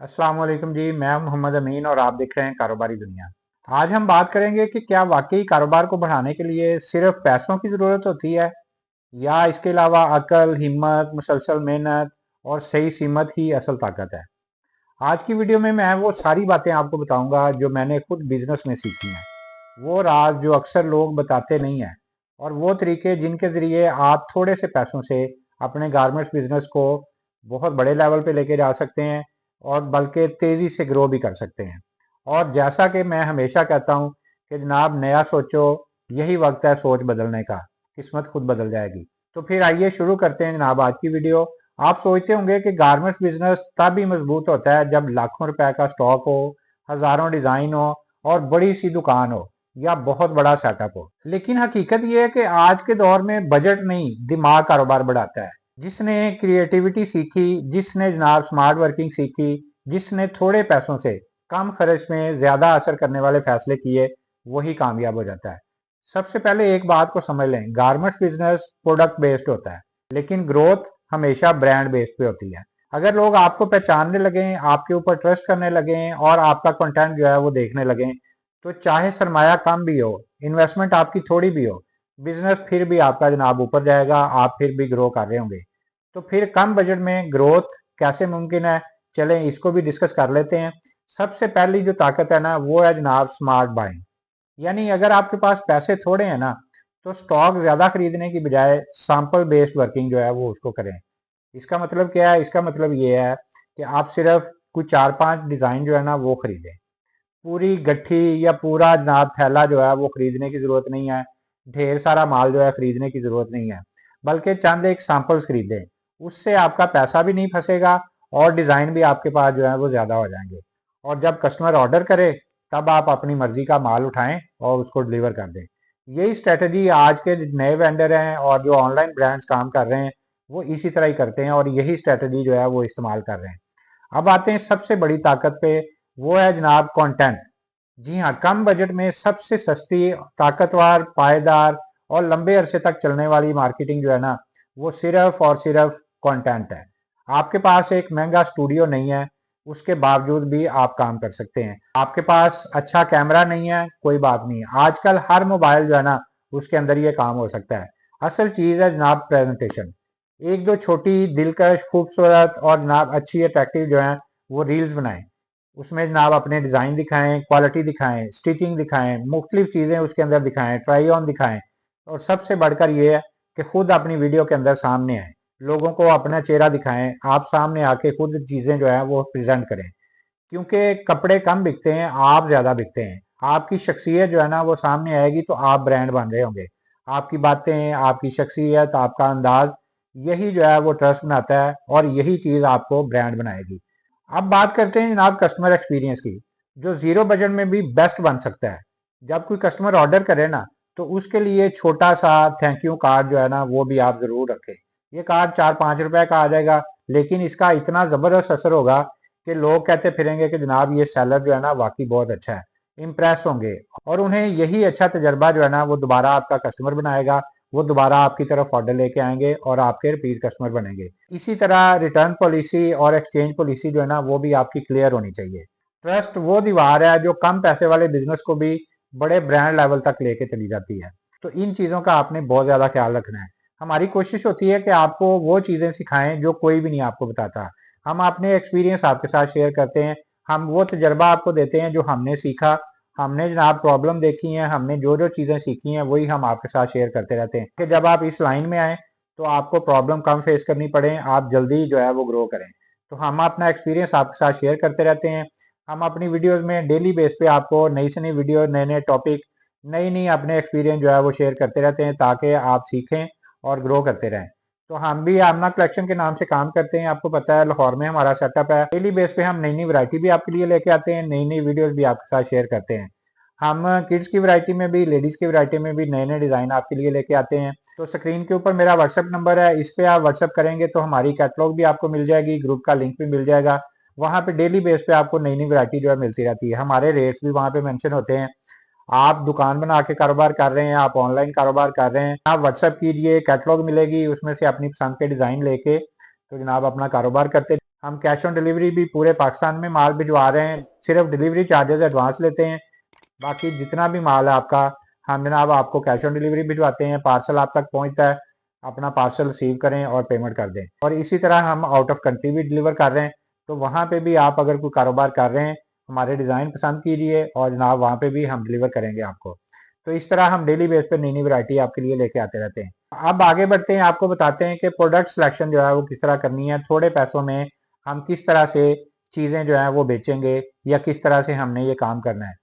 अस्सलाम वालेकुम जी। मैं मोहम्मद अमीन और आप देख रहे हैं कारोबारी दुनिया। आज हम बात करेंगे कि क्या वाकई कारोबार को बढ़ाने के लिए सिर्फ पैसों की ज़रूरत होती है या इसके अलावा अकल, हिम्मत, मुसलसल मेहनत और सही सीमत ही असल ताकत है। आज की वीडियो में मैं वो सारी बातें आपको बताऊंगा जो मैंने खुद बिजनेस में सीखी हैं, वो राज जो अक्सर लोग बताते नहीं हैं और वो तरीके जिनके ज़रिए आप थोड़े से पैसों से अपने गारमेंट्स बिजनेस को बहुत बड़े लेवल पे लेके जा सकते हैं और बल्कि तेज़ी से ग्रो भी कर सकते हैं। और जैसा कि मैं हमेशा कहता हूँ कि जनाब नया सोचो, यही वक्त है सोच बदलने का, किस्मत खुद बदल जाएगी। तो फिर आइए शुरू करते हैं जनाब आज की वीडियो। आप सोचते होंगे कि गारमेंट्स बिजनेस तब ही मजबूत होता है जब लाखों रुपए का स्टॉक हो, हजारों डिजाइन हो और बड़ी सी दुकान हो या बहुत बड़ा सेटअप हो। लेकिन हकीकत यह है कि आज के दौर में बजट नहीं, दिमाग कारोबार बढ़ाता है। जिसने क्रिएटिविटी सीखी, जिसने जनाब स्मार्ट वर्किंग सीखी, जिसने थोड़े पैसों से कम खर्च में ज्यादा असर करने वाले फैसले किए, वही कामयाब हो जाता है। सबसे पहले एक बात को समझ लें, गारमेंट्स बिजनेस प्रोडक्ट बेस्ड होता है, लेकिन ग्रोथ हमेशा ब्रांड बेस्ड पे होती है। अगर लोग आपको पहचानने लगे, आपके ऊपर ट्रस्ट करने लगे और आपका कंटेंट जो है वो देखने लगे, तो चाहे सरमाया कम भी हो, इन्वेस्टमेंट आपकी थोड़ी भी हो, बिजनेस फिर भी आपका जनाब ऊपर जाएगा, आप फिर भी ग्रो कर रहे होंगे। तो फिर कम बजट में ग्रोथ कैसे मुमकिन है, चलें इसको भी डिस्कस कर लेते हैं। सबसे पहली जो ताकत है ना, वो है जनाब स्मार्ट बाइंग। यानी अगर आपके पास पैसे थोड़े हैं ना, तो स्टॉक ज्यादा खरीदने की बजाय सैंपल बेस्ड वर्किंग जो है वो उसको करें। इसका मतलब क्या है? इसका मतलब ये है कि आप सिर्फ कुछ 4-5 डिजाइन जो है ना वो खरीदें। पूरी गट्ठी या पूरा जनाब थैला जो है वो खरीदने की जरूरत नहीं है। ढेर सारा माल जो है खरीदने की जरूरत नहीं है, बल्कि चंद एक सैंपल्स खरीदें। उससे आपका पैसा भी नहीं फंसेगा और डिजाइन भी आपके पास जो है वो ज्यादा हो जाएंगे। और जब कस्टमर ऑर्डर करे, तब आप अपनी मर्जी का माल उठाएं और उसको डिलीवर कर दें। यही स्ट्रेटजी आज के नए वेंडर हैं और जो ऑनलाइन ब्रांड्स काम कर रहे हैं, वो इसी तरह ही करते हैं और यही स्ट्रेटजी जो है वो इस्तेमाल कर रहे हैं। अब आते हैं सबसे बड़ी ताकत पे, वो है जनाब कंटेंट। जी हाँ, कम बजट में सबसे सस्ती, ताकतवर, पायदार और लंबे अरसे तक चलने वाली मार्केटिंग जो है ना, वो सिर्फ और सिर्फ कंटेंट है। आपके पास एक महंगा स्टूडियो नहीं है, उसके बावजूद भी आप काम कर सकते हैं। आपके पास अच्छा कैमरा नहीं है, कोई बात नहीं, आजकल हर मोबाइल जो है ना उसके अंदर ये काम हो सकता है। असल चीज है जनाब प्रेजेंटेशन। एक दो छोटी दिलकश, खूबसूरत और जनाब अच्छी अट्रैक्टिव जो है वो रील्स बनाएं। उसमें जनाब अपने डिजाइन दिखाएं, क्वालिटी दिखाएं, स्टिचिंग दिखाएं, मुख्तलिफ चीजें उसके अंदर दिखाएं, ट्राई ऑन दिखाएं। और सबसे बढ़कर ये है कि खुद अपनी वीडियो के अंदर सामने आए, लोगों को अपना चेहरा दिखाएं, आप सामने आके खुद चीजें जो है वो प्रेजेंट करें। क्योंकि कपड़े कम बिकते हैं, आप ज्यादा बिकते हैं। आपकी शख्सियत जो है ना वो सामने आएगी तो आप ब्रांड बन रहे होंगे। आपकी बातें, आपकी शख्सियत, आपका अंदाज, यही जो है वो ट्रस्ट बनाता है और यही चीज आपको ब्रांड बनाएगी। अब बात करते हैं जनाब कस्टमर एक्सपीरियंस की, जो जीरो बजट में भी बेस्ट बन सकता है। जब कोई कस्टमर ऑर्डर करे ना, तो उसके लिए छोटा सा थैंक यू कार्ड जो है ना वो भी आप जरूर रखें। ये कार्ड 4-5 रुपए का आ जाएगा, लेकिन इसका इतना जबरदस्त असर होगा कि लोग कहते फिरेंगे कि जनाब ये सेलर जो है ना वाकई बहुत अच्छा है, इंप्रेस होंगे। और उन्हें यही अच्छा तजर्बा जो है ना वो दोबारा आपका कस्टमर बनाएगा, वो दोबारा आपकी तरफ ऑर्डर लेके आएंगे और आपके रिपीट कस्टमर बनेंगे। इसी तरह रिटर्न पॉलिसी और एक्सचेंज पॉलिसी जो है ना वो भी आपकी क्लियर होनी चाहिए। ट्रस्ट वो दीवार है जो कम पैसे वाले बिजनेस को भी बड़े ब्रांड लेवल तक लेके चली जाती है। तो इन चीजों का आपने बहुत ज्यादा ख्याल रखना है। हमारी कोशिश होती है कि आपको वो चीजें सिखाएं जो कोई भी नहीं आपको बताता। हम अपने एक्सपीरियंस आपके साथ शेयर करते हैं, हम वो तजर्बा आपको देते हैं जो हमने सीखा। हमने जनाब प्रॉब्लम देखी है, हमने जो जो चीजें सीखी हैं वही हम आपके साथ शेयर करते रहते हैं कि जब आप इस लाइन में आए तो आपको प्रॉब्लम कम फेस करनी पड़े, आप जल्दी जो है वो ग्रो करें। तो हम अपना एक्सपीरियंस आपके साथ शेयर करते रहते हैं। हम अपनी वीडियोस में डेली बेस पे आपको नई से नई वीडियो, नए नए टॉपिक, नई नई अपने एक्सपीरियंस जो है वो शेयर करते रहते हैं ताकि आप सीखें और ग्रो करते रहें। तो हम भी आमना कलेक्शन के नाम से काम करते हैं, आपको पता है लाहौर में हमारा सेटअप है। डेली बेस पे हम नई नई वैरायटी भी आपके लिए लेके आते हैं, नई नई वीडियोस भी आपके साथ शेयर करते हैं। हम किड्स की वैरायटी में भी, लेडीज की वैरायटी में भी नए नए डिजाइन आपके लिए लेके आते हैं। तो स्क्रीन के ऊपर मेरा व्हाट्सएप नंबर है, इस पे आप व्हाट्सएप करेंगे तो हमारी कैटलॉग भी आपको मिल जाएगी, ग्रुप का लिंक भी मिल जाएगा। वहां पे डेली बेस पे आपको नई नई वैरायटी जो है मिलती रहती है। हमारे रेट्स भी वहां पे मेंशन होते हैं। आप दुकान बना के कारोबार कर रहे हैं, आप ऑनलाइन कारोबार कर रहे हैं, आप व्हाट्सएप कीजिए, कैटलॉग मिलेगी, उसमें से अपनी पसंद के डिजाइन लेके तो जनाब अपना कारोबार करते हम कैश ऑन डिलीवरी भी पूरे पाकिस्तान में माल भिजवा रहे हैं, सिर्फ डिलीवरी चार्जेस एडवांस लेते हैं। बाकी जितना भी माल है आपका, हम जनाब आपको कैश ऑन डिलीवरी भिजवाते हैं, पार्सल आप तक पहुंचता है, अपना पार्सल रिसीव करें और पेमेंट कर दें। और इसी तरह हम आउट ऑफ कंट्री भी डिलीवर कर रहे हैं, तो वहाँ पे भी आप अगर कोई कारोबार कर रहे हैं, हमारे डिज़ाइन पसंद कीजिए और जनाब वहाँ पे भी हम डिलीवर करेंगे आपको। तो इस तरह हम डेली बेस पे नई नई वैरायटी आपके लिए लेके आते रहते हैं। अब आगे बढ़ते हैं, आपको बताते हैं कि प्रोडक्ट सिलेक्शन जो है वो किस तरह करनी है, थोड़े पैसों में हम किस तरह से चीज़ें जो है वो बेचेंगे या किस तरह से हमने ये काम करना है।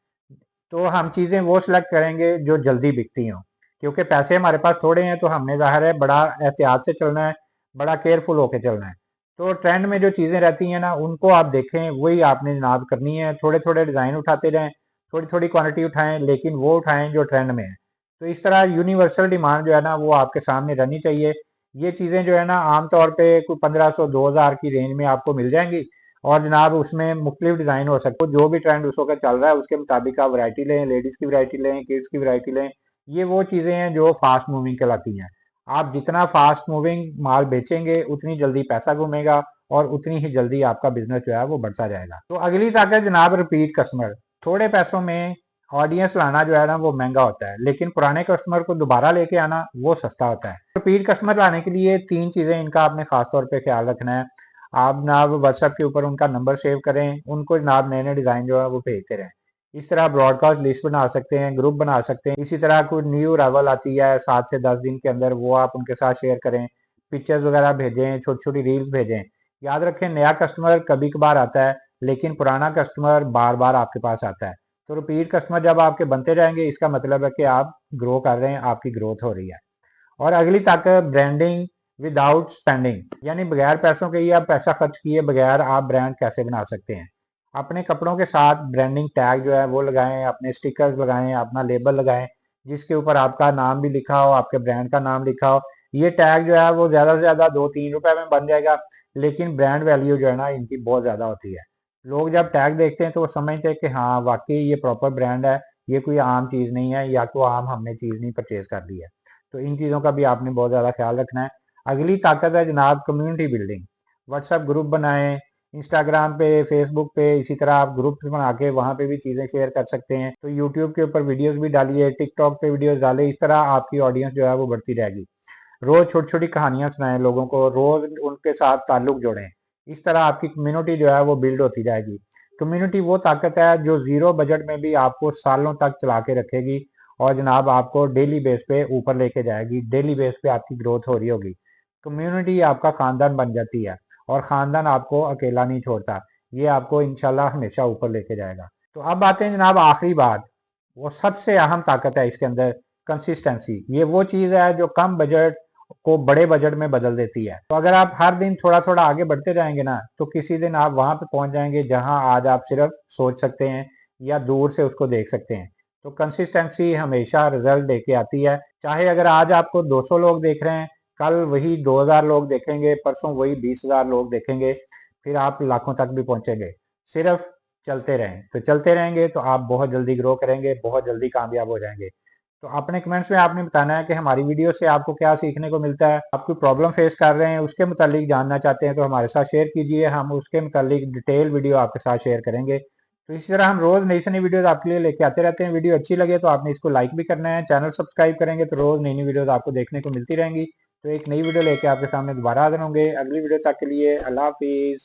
तो हम चीज़ें वो सिलेक्ट करेंगे जो जल्दी बिकती हों, क्योंकि पैसे हमारे पास थोड़े हैं, तो हमने ज़ाहिर है बड़ा एहतियात से चलना है, बड़ा केयरफुल होकर चलना है। तो ट्रेंड में जो चीज़ें रहती हैं ना, उनको आप देखें, वही आपने जनाब करनी है। थोड़े थोड़े डिज़ाइन उठाते रहें, थोड़ी थोड़ी क्वांटिटी उठाएं, लेकिन वो उठाएं जो ट्रेंड में है। तो इस तरह यूनिवर्सल डिमांड जो है ना वो आपके सामने रहनी चाहिए। ये चीज़ें जो है ना आमतौर पर कोई 1500-2000 की रेंज में आपको मिल जाएंगी, और जनाब उसमें मुख्तलिफ डिज़ाइन हो सकते हैं। जो भी ट्रेंड उस वक्त चल रहा है उसके मुताबिक आप वैरायटी लें, लेडीज़ की वैरायटी लें, किड्स की वैरायटी लें। ये वो चीज़ें हैं जो फास्ट मूविंग कहलाती हैं। आप जितना फास्ट मूविंग माल बेचेंगे उतनी जल्दी पैसा घूमेगा और उतनी ही जल्दी आपका बिजनेस जो है वो बढ़ता जाएगा। तो अगली ताकत जनाब रिपीट कस्टमर। थोड़े पैसों में ऑडियंस लाना जो है ना वो महंगा होता है, लेकिन पुराने कस्टमर को दोबारा लेके आना वो सस्ता होता है। रिपीट कस्टमर लाने के लिए 3 चीज़ें इनका आपने खास तौर पे ख्याल रखना है। आप जनाब व्हाट्सएप के ऊपर उनका नंबर सेव करें, उनको जनाब नए नए डिज़ाइन जो है वो भेजते रहें। इस तरह ब्रॉडकास्ट लिस्ट बना सकते हैं, ग्रुप बना सकते हैं। इसी तरह कोई न्यू अराइवल आती है 7 से 10 दिन के अंदर, वो आप उनके साथ शेयर करें, पिक्चर्स वगैरह भेजें, छोटी छोटी रील्स भेजें। याद रखें, नया कस्टमर कभी कभार आता है, लेकिन पुराना कस्टमर बार बार आपके पास आता है। तो रिपीट कस्टमर जब आपके बनते जाएंगे, इसका मतलब है कि आप ग्रो कर रहे हैं, आपकी ग्रोथ हो रही है। और अगली ताकत ब्रांडिंग विदाउट स्पेंडिंग, यानी बगैर पैसों के ही आप पैसा खर्च किए बगैर आप ब्रांड कैसे बना सकते हैं। अपने कपड़ों के साथ ब्रांडिंग टैग जो है वो लगाएं, अपने स्टिकर्स लगाएं, अपना लेबल लगाएं जिसके ऊपर आपका नाम भी लिखा हो, आपके ब्रांड का नाम लिखा हो। ये टैग जो है वो ज़्यादा से ज़्यादा 2-3 रुपए में बन जाएगा, लेकिन ब्रांड वैल्यू जो है ना इनकी बहुत ज़्यादा होती है। लोग जब टैग देखते हैं तो वो समझते हैं कि हाँ वाकई ये प्रॉपर ब्रांड है, ये कोई आम चीज़ नहीं है, या तो आम हमने चीज़ नहीं परचेज कर ली है। तो इन चीज़ों का भी आपने बहुत ज़्यादा ख्याल रखना है। अगली ताकत है जनाब कम्युनिटी बिल्डिंग। व्हाट्सएप ग्रुप बनाएं, इंस्टाग्राम पे, फेसबुक पे, इसी तरह आप ग्रुप्स बना के वहाँ पे भी चीज़ें शेयर कर सकते हैं। तो यूट्यूब के ऊपर वीडियोस भी डालिए, टिकटॉक पे वीडियोस डालें। इस तरह आपकी ऑडियंस जो है वो बढ़ती रहेगी। रोज छोटी छोटी कहानियां सुनाएं लोगों को, रोज उनके साथ ताल्लुक जोड़ें। इस तरह आपकी कम्युनिटी जो है वो बिल्ड होती जाएगी। कम्युनिटी वो ताकत है जो जीरो बजट में भी आपको सालों तक चला के रखेगी और जनाब आपको डेली बेस पे ऊपर लेके जाएगी। डेली बेस पे आपकी ग्रोथ हो रही होगी। कम्युनिटी आपका खानदान बन जाती है और खानदान आपको अकेला नहीं छोड़ता, ये आपको इंशाल्लाह हमेशा ऊपर लेके जाएगा। तो अब आते हैं जनाब आखिरी बात, वो सबसे अहम ताकत है इसके अंदर, कंसिस्टेंसी। ये वो चीज़ है जो कम बजट को बड़े बजट में बदल देती है। तो अगर आप हर दिन थोड़ा थोड़ा आगे बढ़ते जाएंगे ना, तो किसी दिन आप वहां पे पहुंच जाएंगे जहां आज आप सिर्फ सोच सकते हैं या दूर से उसको देख सकते हैं। तो कंसिस्टेंसी हमेशा रिजल्ट लेके आती है। चाहे अगर आज आपको 200 लोग देख रहे हैं, कल वही 2000 लोग देखेंगे, परसों वही 20,000 लोग देखेंगे, फिर आप लाखों तक भी पहुंचेंगे। सिर्फ चलते रहें, तो चलते रहेंगे तो आप बहुत जल्दी ग्रो करेंगे, बहुत जल्दी कामयाब हो जाएंगे। तो अपने कमेंट्स में आपने बताना है कि हमारी वीडियो से आपको क्या सीखने को मिलता है। आप कोई प्रॉब्लम फेस कर रहे हैं, उसके मुतालिक जानना चाहते हैं तो हमारे साथ शेयर कीजिए, हम उसके मुतालिक डिटेल वीडियो आपके साथ शेयर करेंगे। तो इसी तरह हम रोज नई से नई वीडियोस आपके लिए लेके आते रहते हैं। वीडियो अच्छी लगे तो आपने इसको लाइक भी करना है, चैनल सब्सक्राइब करेंगे तो रोज नई नई वीडियोस आपको देखने को मिलती रहेंगी। तो एक नई वीडियो लेके आपके सामने दोबारा हाजिर होंगे। अगली वीडियो तक के लिए अल्लाह हाफिज।